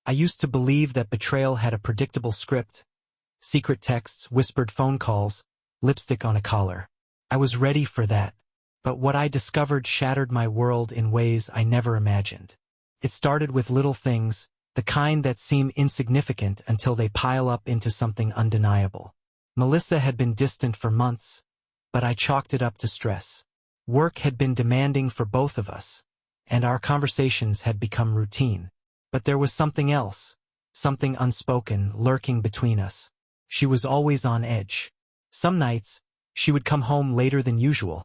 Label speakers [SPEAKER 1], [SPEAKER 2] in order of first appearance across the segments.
[SPEAKER 1] I used to believe that betrayal had a predictable script: secret texts, whispered phone calls, lipstick on a collar. I was ready for that. But what I discovered shattered my world in ways I never imagined. It started with little things, the kind that seem insignificant until they pile up into something undeniable. Melissa had been distant for months, but I chalked it up to stress. Work had been demanding for both of us, and our conversations had become routine. But there was something else, something unspoken, lurking between us. She was always on edge. Some nights, she would come home later than usual,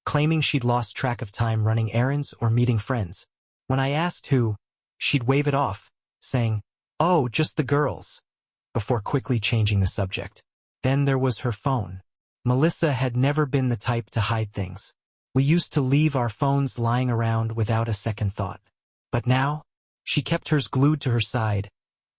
[SPEAKER 1] claiming she'd lost track of time running errands or meeting friends. When I asked who, she'd wave it off, saying, "Oh, just the girls," before quickly changing the subject. Then there was her phone. Melissa had never been the type to hide things. We used to leave our phones lying around without a second thought. But now, she kept hers glued to her side,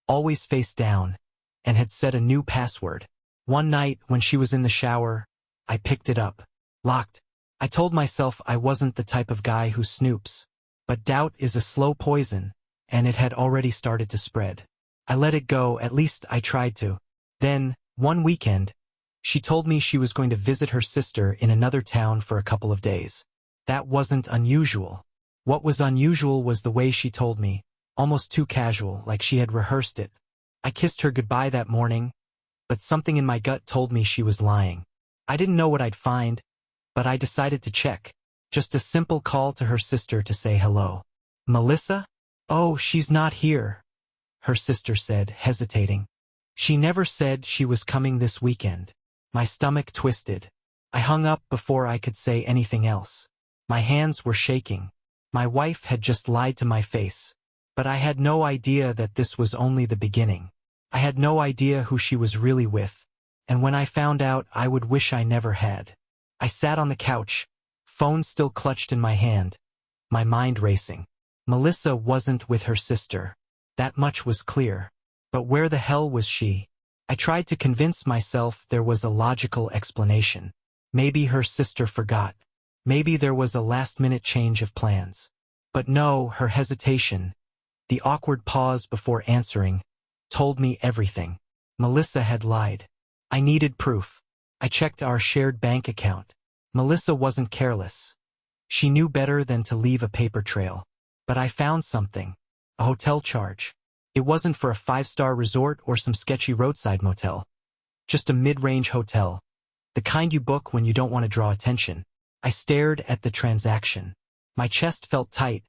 [SPEAKER 1] always face down, and had set a new password. One night, when she was in the shower, I picked it up. Locked. I told myself I wasn't the type of guy who snoops. But doubt is a slow poison, and it had already started to spread. I let it go, at least I tried to. Then, one weekend, she told me she was going to visit her sister in another town for a couple of days. That wasn't unusual. What was unusual was the way she told me, almost too casual, like she had rehearsed it. I kissed her goodbye that morning, but something in my gut told me she was lying. I didn't know what I'd find, but I decided to check. Just a simple call to her sister to say hello. "Melissa? Oh, she's not here," her sister said, hesitating. "She never said she was coming this weekend." My stomach twisted. I hung up before I could say anything else. My hands were shaking. My wife had just lied to my face. But I had no idea that this was only the beginning. I had no idea who she was really with. And when I found out, I would wish I never had. I sat on the couch, phone still clutched in my hand, my mind racing. Melissa wasn't with her sister. That much was clear. But where the hell was she? I tried to convince myself there was a logical explanation. Maybe her sister forgot. Maybe there was a last-minute change of plans. But no, her hesitation, the awkward pause before answering, told me everything. Melissa had lied. I needed proof. I checked our shared bank account. Melissa wasn't careless. She knew better than to leave a paper trail. But I found something. A hotel charge. It wasn't for a 5-star resort or some sketchy roadside motel. Just a mid-range hotel. The kind you book when you don't want to draw attention. I stared at the transaction. My chest felt tight,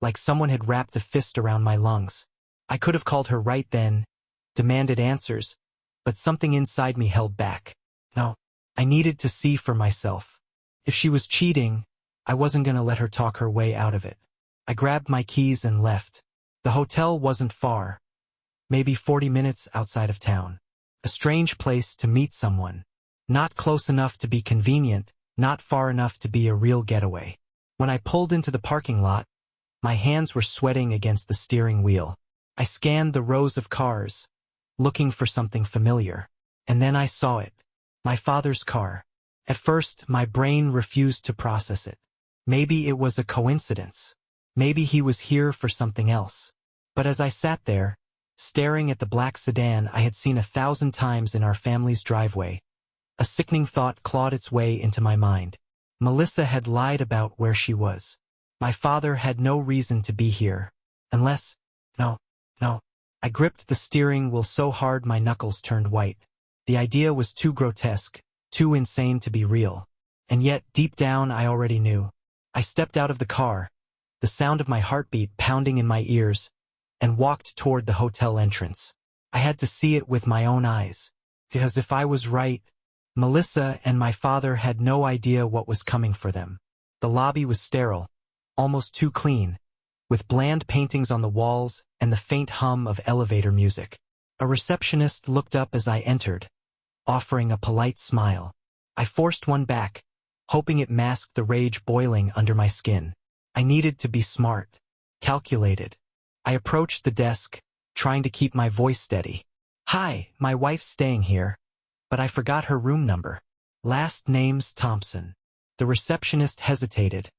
[SPEAKER 1] like someone had wrapped a fist around my lungs. I could have called her right then, demanded answers, but something inside me held back. No, I needed to see for myself. If she was cheating, I wasn't going to let her talk her way out of it. I grabbed my keys and left. The hotel wasn't far, maybe 40 minutes outside of town. A strange place to meet someone. Not close enough to be convenient, not far enough to be a real getaway. When I pulled into the parking lot, my hands were sweating against the steering wheel. I scanned the rows of cars, looking for something familiar. And then I saw it. My father's car. At first, my brain refused to process it. Maybe it was a coincidence. Maybe he was here for something else. But as I sat there, staring at the black sedan I had seen 1,000 times in our family's driveway, a sickening thought clawed its way into my mind. Melissa had lied about where she was. My father had no reason to be here. Unless... No. I gripped the steering wheel so hard my knuckles turned white. The idea was too grotesque, too insane to be real. And yet, deep down, I already knew. I stepped out of the car, the sound of my heartbeat pounding in my ears, and walked toward the hotel entrance. I had to see it with my own eyes. Because if I was right, Melissa and my father had no idea what was coming for them. The lobby was sterile, almost too clean, with bland paintings on the walls and the faint hum of elevator music. A receptionist looked up as I entered, offering a polite smile. I forced one back, hoping it masked the rage boiling under my skin. I needed to be smart, calculated. I approached the desk, trying to keep my voice steady. "Hi, my wife's staying here, but I forgot her room number. Last name's Thompson." The receptionist hesitated,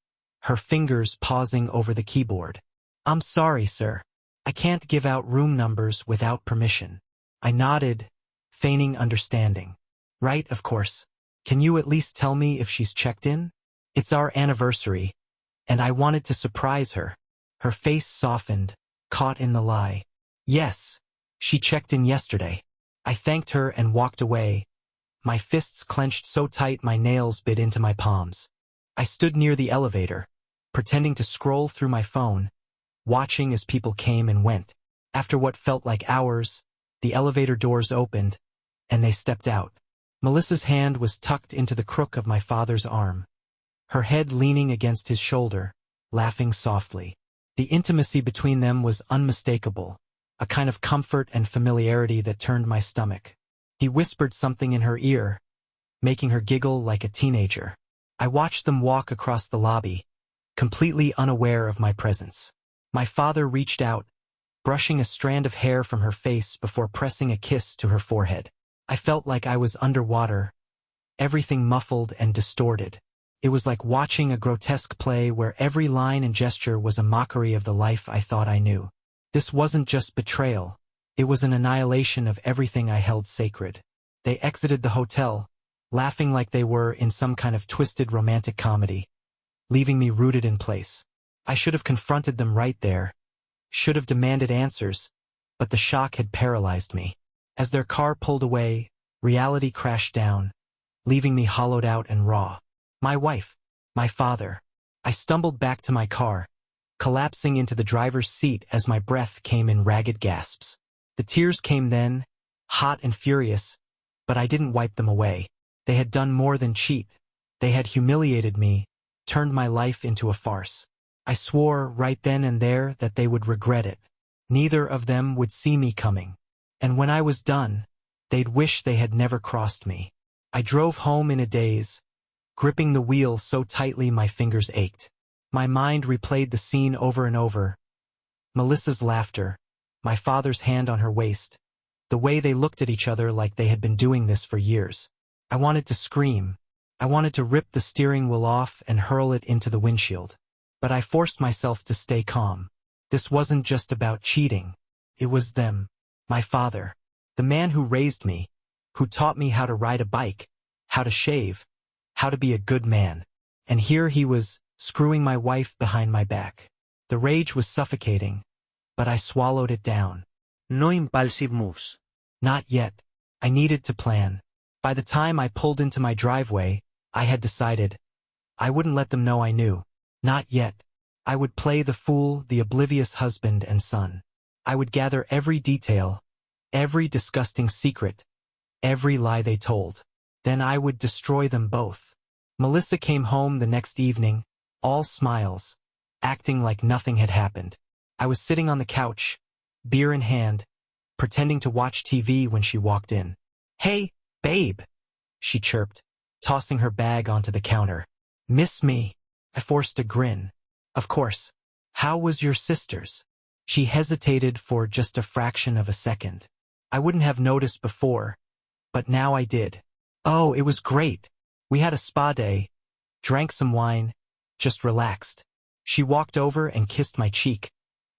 [SPEAKER 1] her fingers pausing over the keyboard. "I'm sorry, sir. I can't give out room numbers without permission. I nodded, feigning understanding. Right, of course. Can you at least tell me if she's checked in? It's our anniversary, and I wanted to surprise her. Her face softened, caught in the lie. Yes, she checked in yesterday. I thanked her and walked away, my fists clenched so tight my nails bit into my palms. I stood near the elevator, pretending to scroll through my phone, watching as people came and went. After what felt like hours, the elevator doors opened, and they stepped out. Melissa's hand was tucked into the crook of my father's arm, her head leaning against his shoulder, laughing softly. The intimacy between them was unmistakable, a kind of comfort and familiarity that turned my stomach. He whispered something in her ear, making her giggle like a teenager. I watched them walk across the lobby, completely unaware of my presence. My father reached out, brushing a strand of hair from her face before pressing a kiss to her forehead. I felt like I was underwater, everything muffled and distorted. It was like watching a grotesque play where every line and gesture was a mockery of the life I thought I knew. This wasn't just betrayal. It was an annihilation of everything I held sacred. They exited the hotel, laughing like they were in some kind of twisted romantic comedy, leaving me rooted in place. I should have confronted them right there, should have demanded answers, but the shock had paralyzed me. As their car pulled away, reality crashed down, leaving me hollowed out and raw. My wife, my father. I stumbled back to my car, collapsing into the driver's seat as my breath came in ragged gasps. The tears came then, hot and furious, but I didn't wipe them away. They had done more than cheat. They had humiliated me, turned my life into a farce. I swore right then and there that they would regret it. Neither of them would see me coming. And when I was done, they'd wish they had never crossed me. I drove home in a daze, gripping the wheel so tightly my fingers ached. My mind replayed the scene over and over. Melissa's laughter, my father's hand on her waist, the way they looked at each other like they had been doing this for years. I wanted to scream. I wanted to rip the steering wheel off and hurl it into the windshield. But I forced myself to stay calm. This wasn't just about cheating. It was them. My father. The man who raised me, who taught me how to ride a bike, how to shave, how to be a good man. And here he was, screwing my wife behind my back. The rage was suffocating, but I swallowed it down.
[SPEAKER 2] No impulsive moves.
[SPEAKER 1] Not yet. I needed to plan. By the time I pulled into my driveway, I had decided. I wouldn't let them know I knew. Not yet. I would play the fool, the oblivious husband and son. I would gather every detail, every disgusting secret, every lie they told. Then I would destroy them both. Melissa came home the next evening, all smiles, acting like nothing had happened. I was sitting on the couch, beer in hand, pretending to watch TV when she walked in. "Hey, babe," she chirped, tossing her bag onto the counter. "Miss me?" I forced a grin. "Of course. How was your sister's?" She hesitated for just a fraction of a second. I wouldn't have noticed before, but now I did. "Oh, it was great. We had a spa day, drank some wine, just relaxed." She walked over and kissed my cheek,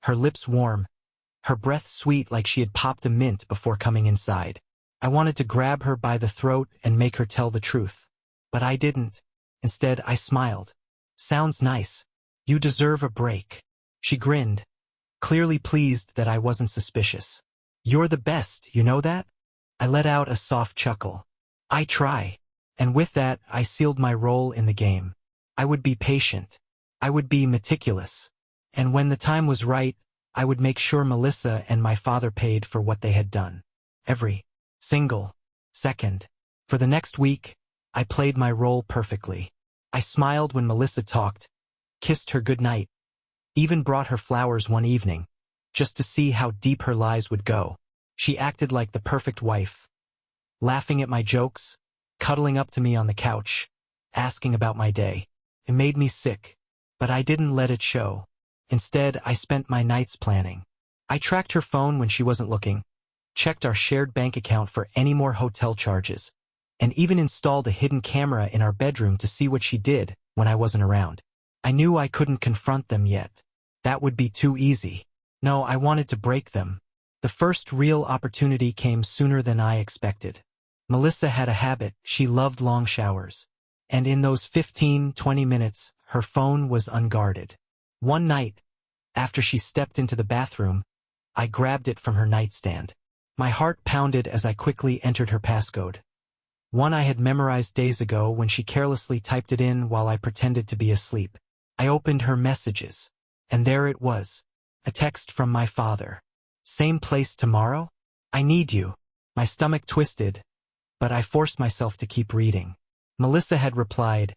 [SPEAKER 1] her lips warm, her breath sweet like she had popped a mint before coming inside. I wanted to grab her by the throat and make her tell the truth. But I didn't. Instead, I smiled. "Sounds nice. You deserve a break." She grinned, clearly pleased that I wasn't suspicious. "You're the best, you know that?" I let out a soft chuckle. "I try." And with that, I sealed my role in the game. I would be patient. I would be meticulous. And when the time was right, I would make sure Melissa and my father paid for what they had done. Every single second. For the next week, I played my role perfectly. I smiled when Melissa talked, kissed her goodnight, even brought her flowers one evening, just to see how deep her lies would go. She acted like the perfect wife, laughing at my jokes, cuddling up to me on the couch, asking about my day. It made me sick, but I didn't let it show. Instead, I spent my nights planning. I tracked her phone when she wasn't looking, checked our shared bank account for any more hotel charges, and even installed a hidden camera in our bedroom to see what she did when I wasn't around. I knew I couldn't confront them yet. That would be too easy. No, I wanted to break them. The first real opportunity came sooner than I expected. Melissa had a habit, she loved long showers. And in those 15-20 minutes, her phone was unguarded. One night, after she stepped into the bathroom, I grabbed it from her nightstand. My heart pounded as I quickly entered her passcode. One I had memorized days ago when she carelessly typed it in while I pretended to be asleep. I opened her messages, and there it was, a text from my father. Same place tomorrow? I need you. My stomach twisted, but I forced myself to keep reading. Melissa had replied,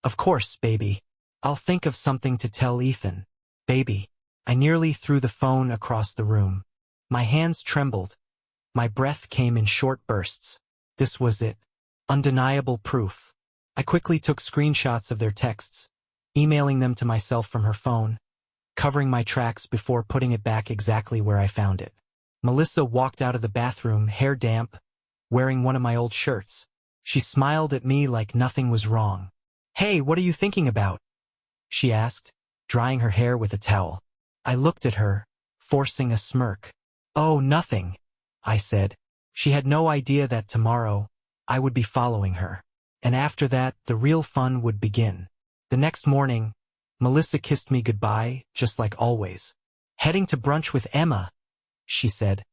[SPEAKER 1] "Of course, baby. I'll think of something to tell Ethan. Baby." I nearly threw the phone across the room. My hands trembled. My breath came in short bursts. This was it. Undeniable proof. I quickly took screenshots of their texts, emailing them to myself from her phone, covering my tracks before putting it back exactly where I found it. Melissa walked out of the bathroom, hair damp, wearing one of my old shirts. She smiled at me like nothing was wrong. "Hey, what are you thinking about?" she asked, drying her hair with a towel. I looked at her, forcing a smirk. "Oh, nothing," I said. She had no idea that tomorrow, I would be following her. And after that, the real fun would begin. The next morning, Melissa kissed me goodbye, just like always. "Heading to brunch with Emma," she said,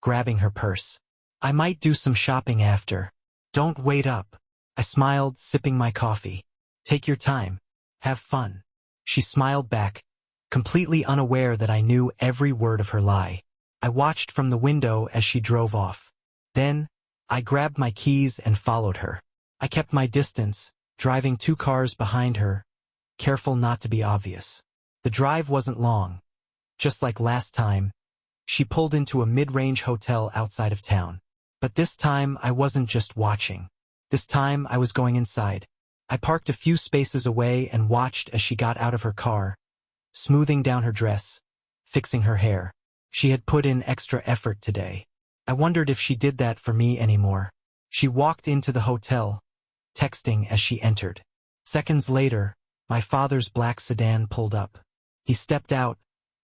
[SPEAKER 1] grabbing her purse. "I might do some shopping after. Don't wait up." I smiled, sipping my coffee. "Take your time. Have fun." She smiled back, completely unaware that I knew every word of her lie. I watched from the window as she drove off. Then, I grabbed my keys and followed her. I kept my distance, driving 2 cars behind her, careful not to be obvious. The drive wasn't long. Just like last time, she pulled into a mid-range hotel outside of town. But this time, I wasn't just watching. This time, I was going inside. I parked a few spaces away and watched as she got out of her car, smoothing down her dress, fixing her hair. She had put in extra effort today. I wondered if she did that for me anymore. She walked into the hotel, texting as she entered. Seconds later, my father's black sedan pulled up. He stepped out,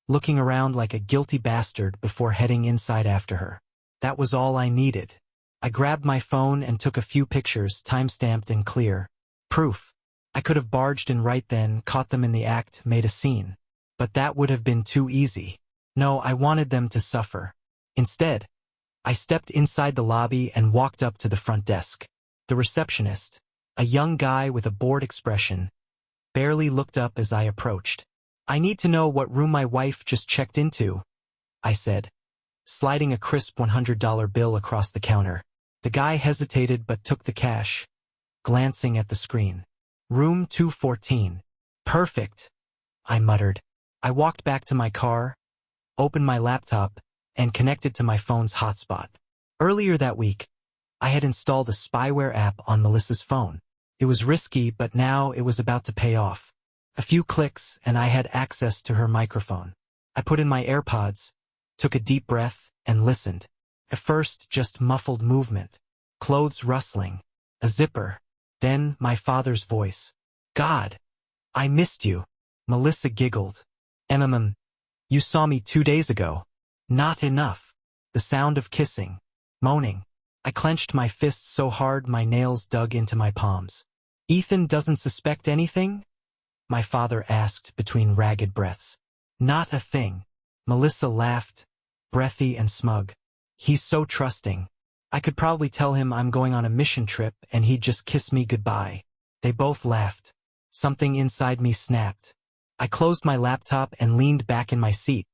[SPEAKER 1] looking around like a guilty bastard before heading inside after her. That was all I needed. I grabbed my phone and took a few pictures, time-stamped and clear. Proof. I could have barged in right then, caught them in the act, made a scene. But that would have been too easy. No, I wanted them to suffer. Instead, I stepped inside the lobby and walked up to the front desk. The receptionist, a young guy with a bored expression, barely looked up as I approached. "I need to know what room my wife just checked into," I said, sliding a crisp $100 bill across the counter. The guy hesitated but took the cash, glancing at the screen. "Room 214. Perfect," I muttered. I walked back to my car, opened my laptop, and connected to my phone's hotspot. Earlier that week, I had installed a spyware app on Melissa's phone. It was risky, but now it was about to pay off. A few clicks, and I had access to her microphone. I put in my AirPods, took a deep breath, and listened. At first, just muffled movement, clothes rustling, a zipper. Then, my father's voice. "God, I missed you." Melissa giggled. You saw me 2 days ago." "Not enough." The sound of kissing, moaning. I clenched my fists so hard my nails dug into my palms. "Ethan doesn't suspect anything?" my father asked between ragged breaths. "Not a thing." Melissa laughed, breathy and smug. "He's so trusting. I could probably tell him I'm going on a mission trip and he'd just kiss me goodbye." They both laughed. Something inside me snapped. I closed my laptop and leaned back in my seat,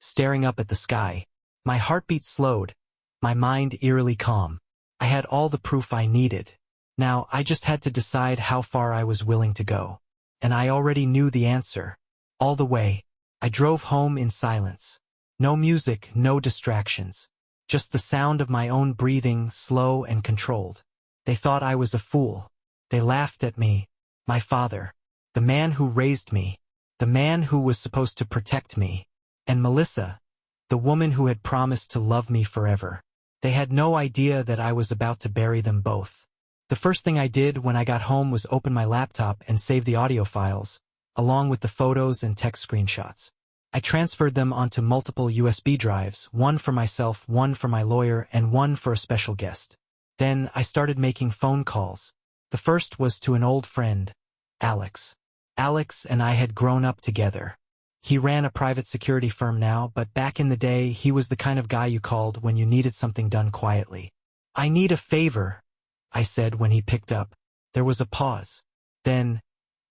[SPEAKER 1] staring up at the sky. My heartbeat slowed, my mind eerily calm. I had all the proof I needed. Now I just had to decide how far I was willing to go. And I already knew the answer. All the way, I drove home in silence. No music, no distractions. Just the sound of my own breathing, slow and controlled. They thought I was a fool. They laughed at me, my father, the man who raised me, the man who was supposed to protect me, and Melissa, the woman who had promised to love me forever. They had no idea that I was about to bury them both. The first thing I did when I got home was open my laptop and save the audio files, along with the photos and text screenshots. I transferred them onto multiple USB drives, one for myself, one for my lawyer, and one for a special guest. Then I started making phone calls. The first was to an old friend, Alex. Alex and I had grown up together. He ran a private security firm now, but back in the day, he was the kind of guy you called when you needed something done quietly. "I need a favor," I said when he picked up. There was a pause. Then,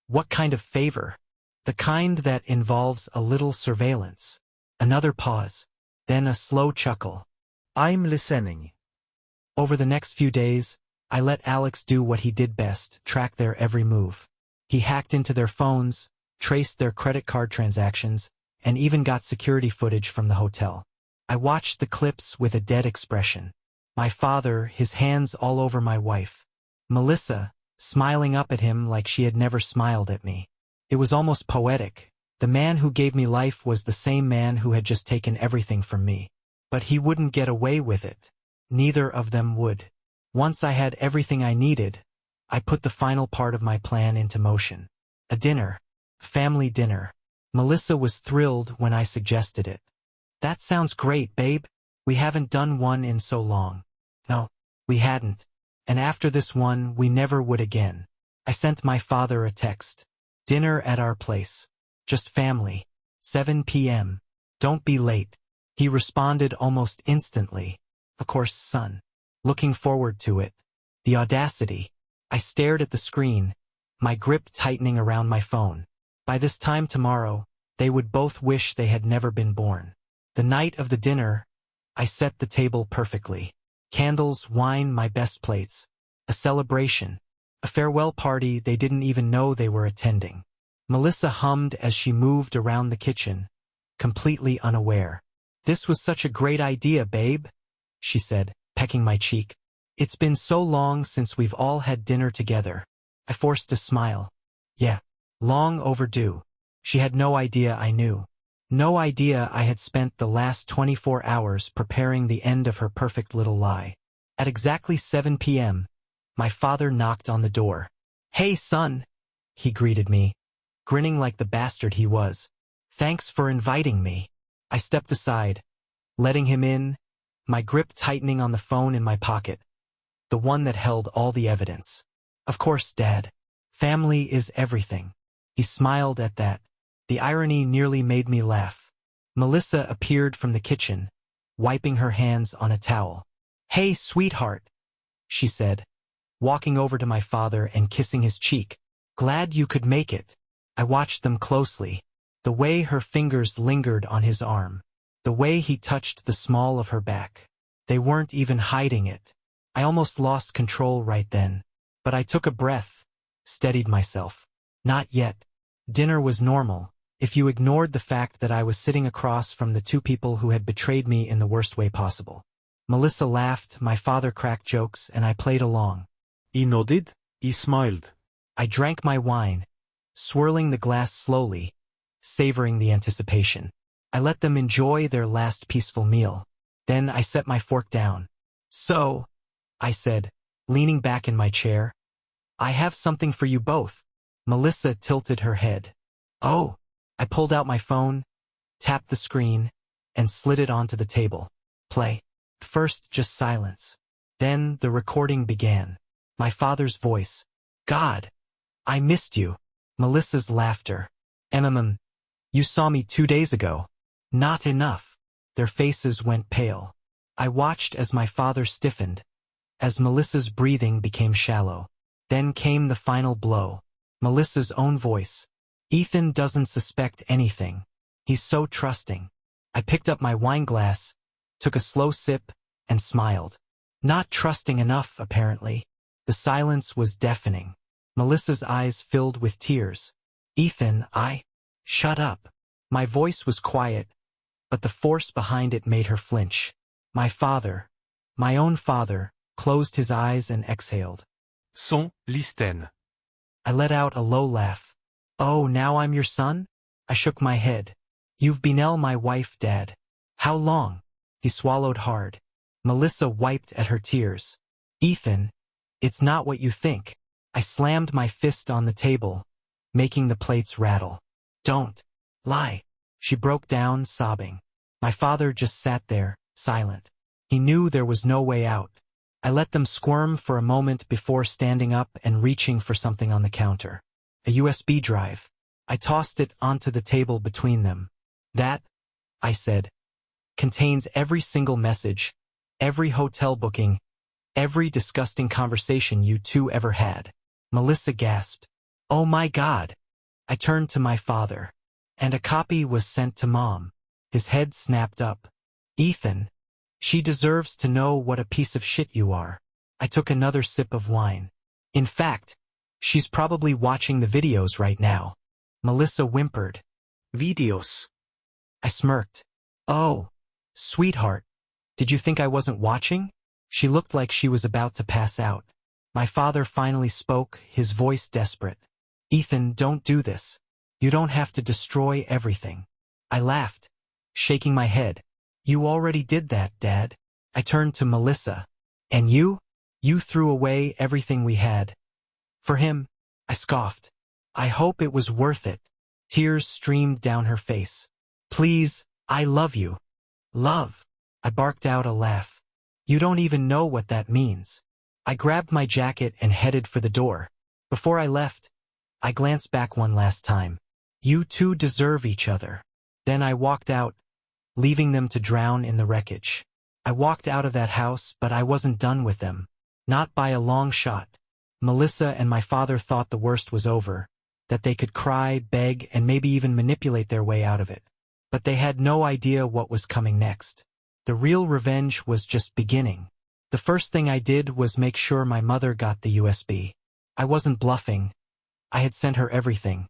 [SPEAKER 1] "What kind of favor?" "The kind that involves a little surveillance." Another pause. Then a slow chuckle.
[SPEAKER 2] I'm listening.
[SPEAKER 1] Over the next few days, I let Alex do what he did best, track their every move. He hacked into their phones, traced their credit card transactions, and even got security footage from the hotel. I watched the clips with a dead expression. My father, his hands all over my wife. Melissa, smiling up at him like she had never smiled at me. It was almost poetic. The man who gave me life was the same man who had just taken everything from me. But he wouldn't get away with it. Neither of them would. Once I had everything I needed, I put the final part of my plan into motion. A dinner. Family dinner. Melissa was thrilled when I suggested it. "That sounds great, babe. We haven't done one in so long." No, we hadn't. And after this one, we never would again. I sent my father a text. "Dinner at our place. Just family. 7 p.m. Don't be late." He responded almost instantly. "Of course, son. Looking forward to it." The audacity. I stared at the screen, my grip tightening around my phone. By this time tomorrow, they would both wish they had never been born. The night of the dinner, I set the table perfectly. Candles, wine, my best plates. A celebration. A farewell party they didn't even know they were attending. Melissa hummed as she moved around the kitchen, completely unaware. "This was such a great idea, babe," she said, pecking my cheek. "It's been so long since we've all had dinner together." I forced a smile. "Yeah. Long overdue." She had no idea I knew. No idea I had spent the last 24 hours preparing the end of her perfect little lie. At exactly 7 p.m., my father knocked on the door. "Hey, son," he greeted me, grinning like the bastard he was. "Thanks for inviting me." I stepped aside, letting him in, my grip tightening on the phone in my pocket, the one that held all the evidence. "Of course, Dad. Family is everything." He smiled at that. The irony nearly made me laugh. Melissa appeared from the kitchen, wiping her hands on a towel. "Hey, sweetheart," she said, walking over to my father and kissing his cheek. "Glad you could make it." I watched them closely. The way her fingers lingered on his arm. The way he touched the small of her back. They weren't even hiding it. I almost lost control right then. But I took a breath, steadied myself. Not yet. Dinner was normal, if you ignored the fact that I was sitting across from the two people who had betrayed me in the worst way possible. Melissa laughed, my father cracked jokes, and I played along.
[SPEAKER 2] He nodded, he smiled.
[SPEAKER 1] I drank my wine, swirling the glass slowly, savoring the anticipation. I let them enjoy their last peaceful meal. Then I set my fork down. "So," I said, leaning back in my chair, "I have something for you both." Melissa tilted her head. "Oh." I pulled out my phone, tapped the screen, and slid it onto the table. Play. First just silence. Then the recording began. My father's voice. "God, I missed you." Melissa's laughter. You saw me 2 days ago." "Not enough." Their faces went pale. I watched as my father stiffened, as Melissa's breathing became shallow. Then came the final blow. Melissa's own voice. "Ethan doesn't suspect anything. He's so trusting." I picked up my wine glass, took a slow sip, and smiled. Not trusting enough, apparently. The silence was deafening. Melissa's eyes filled with tears. "Ethan, Shut up." My voice was quiet, but the force behind it made her flinch. My father, my own father, closed his eyes and exhaled.
[SPEAKER 2] Son, Listen.
[SPEAKER 1] I let out a low laugh. "Oh, now I'm your son?" I shook my head. "You've been my wife, Dad." "How long?" He swallowed hard. Melissa wiped at her tears. "Ethan, it's not what you think." I slammed my fist on the table, making the plates rattle. "Don't lie." She broke down, sobbing. My father just sat there, silent. He knew there was no way out. I let them squirm for a moment before standing up and reaching for something on the counter. A USB drive. I tossed it onto the table between them. That, I said, contains every single message, every hotel booking, every disgusting conversation you two ever had. Melissa gasped. Oh my God. I turned to my father. And a copy was sent to Mom. His head snapped up. Ethan, she deserves to know what a piece of shit you are. I took another sip of wine. In fact, she's probably watching the videos right now. Melissa whimpered. Videos. I smirked. Oh, sweetheart. Did you think I wasn't watching? She looked like she was about to pass out. My father finally spoke, his voice desperate. Ethan, don't do this. You don't have to destroy everything. I laughed, shaking my head. You already did that, Dad. I turned to Melissa. And you? You threw away everything we had. For him, I scoffed. I hope it was worth it. Tears streamed down her face. Please, I love you. Love. I barked out a laugh. You don't even know what that means. I grabbed my jacket and headed for the door. Before I left, I glanced back one last time. You two deserve each other. Then I walked out, leaving them to drown in the wreckage. I walked out of that house, but I wasn't done with them. Not by a long shot. Melissa and my father thought the worst was over, that they could cry, beg, and maybe even manipulate their way out of it. But they had no idea what was coming next. The real revenge was just beginning. The first thing I did was make sure my mother got the USB. I wasn't bluffing. I had sent her everything.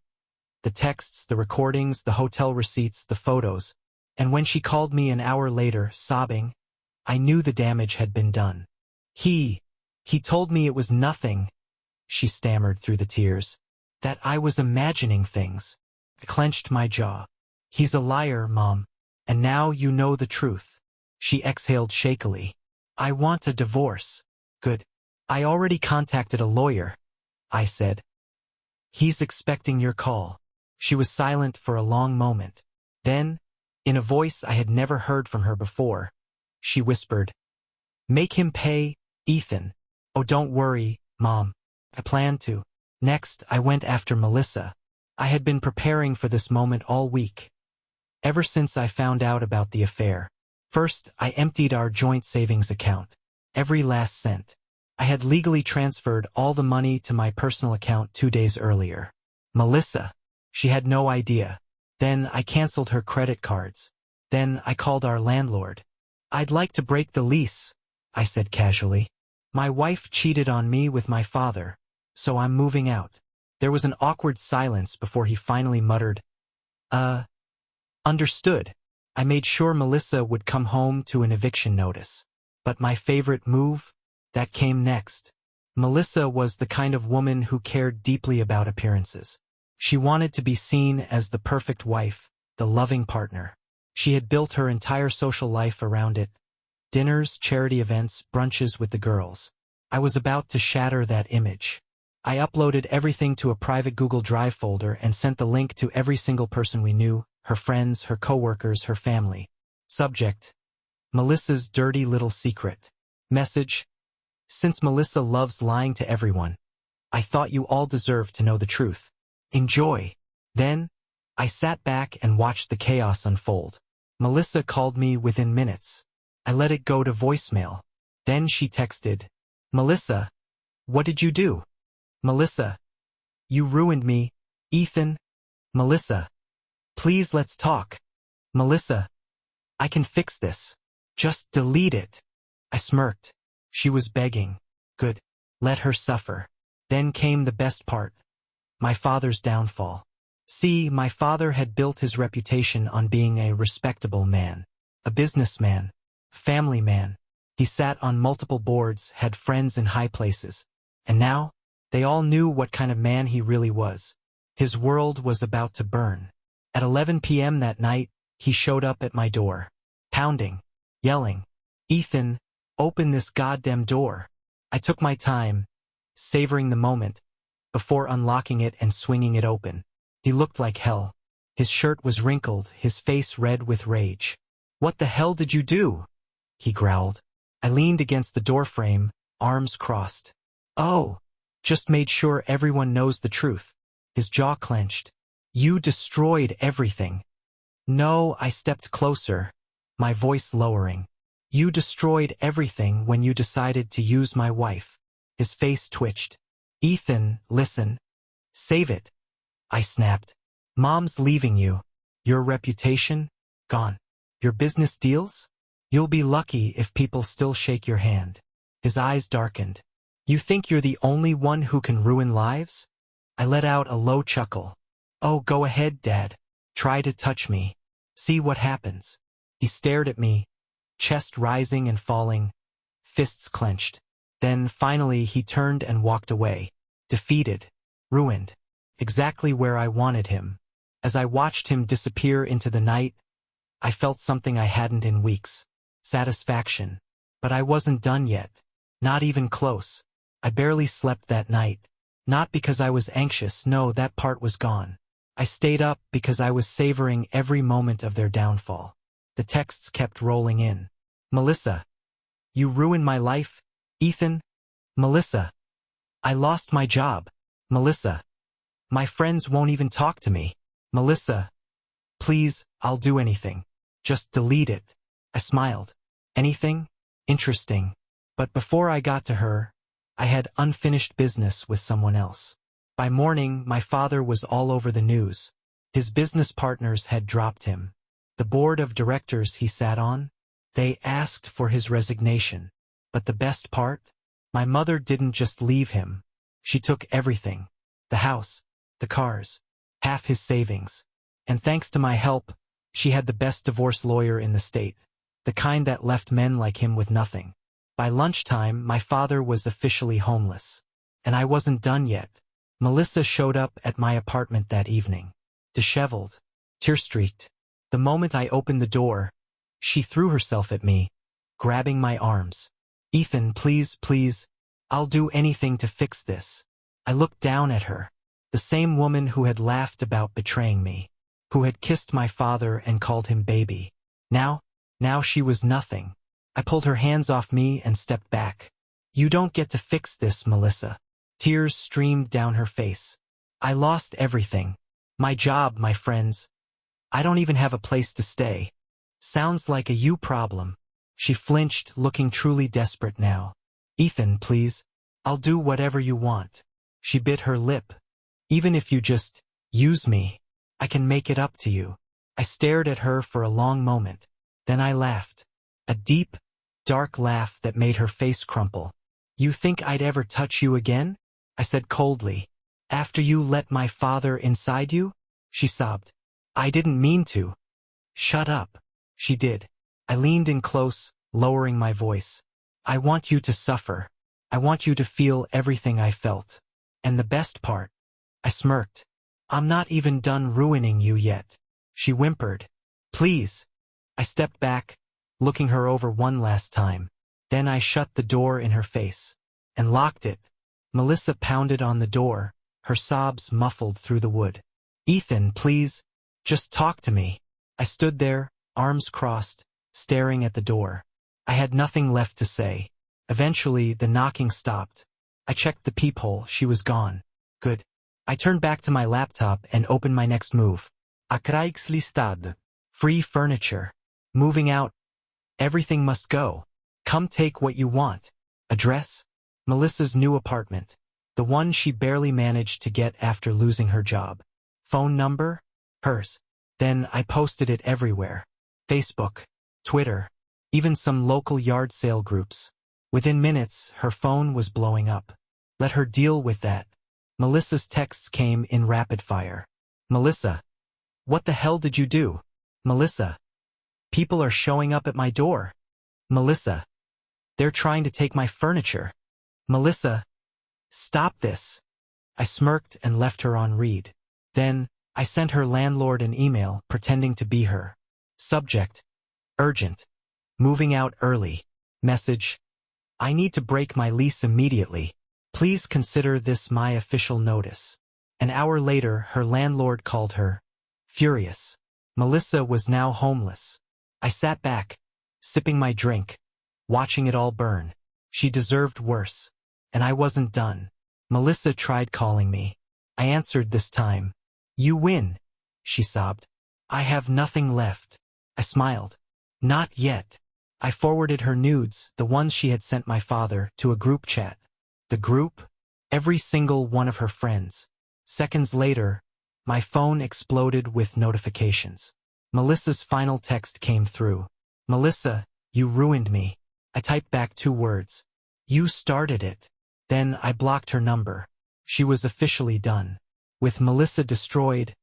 [SPEAKER 1] The texts, the recordings, the hotel receipts, the photos. And when she called me an hour later, sobbing, I knew the damage had been done. He told me it was nothing, she stammered through the tears. That I was imagining things. I clenched my jaw. He's a liar, Mom. And now you know the truth. She exhaled shakily. I want a divorce. Good. I already contacted a lawyer, I said. He's expecting your call. She was silent for a long moment. Then, in a voice I had never heard from her before, she whispered, Make him pay, Ethan. Oh, don't worry, Mom. I plan to. Next, I went after Melissa. I had been preparing for this moment all week. Ever since I found out about the affair. First, I emptied our joint savings account. Every last cent. I had legally transferred all the money to my personal account 2 days earlier. Melissa. She had no idea. Then I canceled her credit cards. Then I called our landlord. I'd like to break the lease, I said casually. My wife cheated on me with my father, so I'm moving out. There was an awkward silence before he finally muttered, Understood. I made sure Melissa would come home to an eviction notice. But my favorite move? That came next. Melissa was the kind of woman who cared deeply about appearances. She wanted to be seen as the perfect wife, the loving partner. She had built her entire social life around it. Dinners, charity events, brunches with the girls. I was about to shatter that image. I uploaded everything to a private Google Drive folder and sent the link to every single person we knew, her friends, her coworkers, her family. Subject: Melissa's dirty little secret. Message: Since Melissa loves lying to everyone, I thought you all deserved to know the truth. Enjoy. Then, I sat back and watched the chaos unfold. Melissa called me within minutes. I let it go to voicemail. Then she texted, Melissa, what did you do? Melissa, you ruined me, Ethan. Melissa, please let's talk. Melissa, I can fix this. Just delete it. I smirked. She was begging. Good. Let her suffer. Then came the best part. My father's downfall. See, my father had built his reputation on being a respectable man, a businessman, family man. He sat on multiple boards, had friends in high places. And now, they all knew what kind of man he really was. His world was about to burn. At 11 p.m. that night, he showed up at my door, pounding, yelling, Ethan, open this goddamn door. I took my time, savoring the moment, before unlocking it and swinging it open. He looked like hell. His shirt was wrinkled, his face red with rage. "What the hell did you do?" he growled. I leaned against the doorframe, arms crossed. "Oh, just made sure everyone knows the truth." His jaw clenched. "You destroyed everything." "No," I stepped closer, my voice lowering. "You destroyed everything when you decided to use my wife." His face twitched. "Ethan, listen. Save it." I snapped. "Mom's leaving you. Your reputation? Gone. Your business deals? You'll be lucky if people still shake your hand." His eyes darkened. "You think you're the only one who can ruin lives?" I let out a low chuckle. "Oh, go ahead, Dad. Try to touch me. See what happens." He stared at me, chest rising and falling, fists clenched. Then finally he turned and walked away, defeated, ruined, exactly where I wanted him. As I watched him disappear into the night, I felt something I hadn't in weeks. Satisfaction. But I wasn't done yet. Not even close. I barely slept that night. Not because I was anxious, no, that part was gone. I stayed up because I was savoring every moment of their downfall. The texts kept rolling in. "Melissa. You ruined my life. Ethan. Melissa. I lost my job. Melissa. My friends won't even talk to me. Melissa. Please, I'll do anything. Just delete it." I smiled. Anything? Interesting. But before I got to her, I had unfinished business with someone else. By morning, my father was all over the news. His business partners had dropped him. The board of directors he sat on, they asked for his resignation. But the best part? My mother didn't just leave him. She took everything. The house, the cars, half his savings. And thanks to my help, she had the best divorce lawyer in the state. The kind that left men like him with nothing. By lunchtime, my father was officially homeless. And I wasn't done yet. Melissa showed up at my apartment that evening. Disheveled, tear-streaked. The moment I opened the door, she threw herself at me, grabbing my arms. "Ethan, please, please, I'll do anything to fix this." I looked down at her. The same woman who had laughed about betraying me. Who had kissed my father and called him baby. Now she was nothing. I pulled her hands off me and stepped back. "You don't get to fix this, Melissa." Tears streamed down her face. "I lost everything. My job, my friends. I don't even have a place to stay." "Sounds like a you problem." She flinched, looking truly desperate now. "Ethan, please. I'll do whatever you want." She bit her lip. "Even if you just use me, I can make it up to you." I stared at her for a long moment. Then I laughed. A deep, dark laugh that made her face crumple. "You think I'd ever touch you again?" I said coldly. "After you let my father inside you?" She sobbed. "I didn't mean to." "Shut up." She did. I leaned in close, lowering my voice. "I want you to suffer. I want you to feel everything I felt. And the best part." I smirked. "I'm not even done ruining you yet." She whimpered. "Please." I stepped back, looking her over one last time. Then I shut the door in her face. And locked it. Melissa pounded on the door, her sobs muffled through the wood. "Ethan, please, just talk to me." I stood there, arms crossed, staring at the door. I had nothing left to say. Eventually, the knocking stopped. I checked the peephole, she was gone. Good. I turned back to my laptop and opened my next move. A Craigslistad. Free furniture. Moving out. Everything must go. Come take what you want. Address? Melissa's new apartment. The one she barely managed to get after losing her job. Phone number? Hers. Then I posted it everywhere. Facebook, Twitter, even some local yard sale groups. Within minutes, her phone was blowing up. Let her deal with that. Melissa's texts came in rapid fire. "Melissa. What the hell did you do?" "Melissa. People are showing up at my door." "Melissa. They're trying to take my furniture." "Melissa. Stop this." I smirked and left her on read. Then, I sent her landlord an email pretending to be her. Subject: urgent. Moving out early. Message: I need to break my lease immediately. Please consider this my official notice. An hour later, her landlord called her, furious. Melissa was now homeless. I sat back, sipping my drink, watching it all burn. She deserved worse. And I wasn't done. Melissa tried calling me. I answered this time. "You win," she sobbed. "I have nothing left." I smiled. "Not yet." I forwarded her nudes, the ones she had sent my father, to a group chat. The group? Every single one of her friends. Seconds later, my phone exploded with notifications. Melissa's final text came through. "Melissa, you ruined me." I typed back 2 words. "You started it." Then I blocked her number. She was officially done. With Melissa destroyed,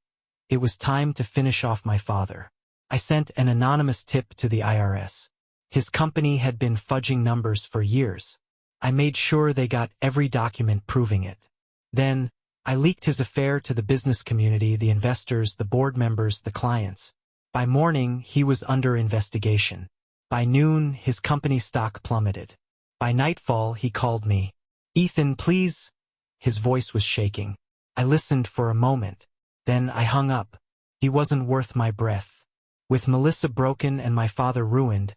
[SPEAKER 1] it was time to finish off my father. I sent an anonymous tip to the IRS. His company had been fudging numbers for years. I made sure they got every document proving it. Then, I leaked his affair to the business community, the investors, the board members, the clients. By morning, he was under investigation. By noon, his company's stock plummeted. By nightfall, he called me. "Ethan, please." His voice was shaking. I listened for a moment. Then I hung up. He wasn't worth my breath. With Melissa broken and my father ruined,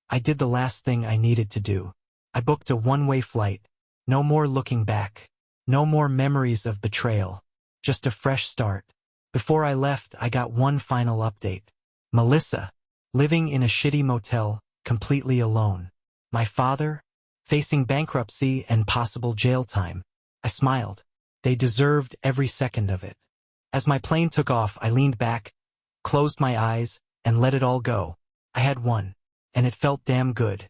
[SPEAKER 1] I did the last thing I needed to do. I booked a one-way flight. No more looking back. No more memories of betrayal. Just a fresh start. Before I left, I got one final update. Melissa, living in a shitty motel, completely alone. My father, facing bankruptcy and possible jail time. I smiled. They deserved every second of it. As my plane took off, I leaned back, closed my eyes, and let it all go. I had won, and it felt damn good.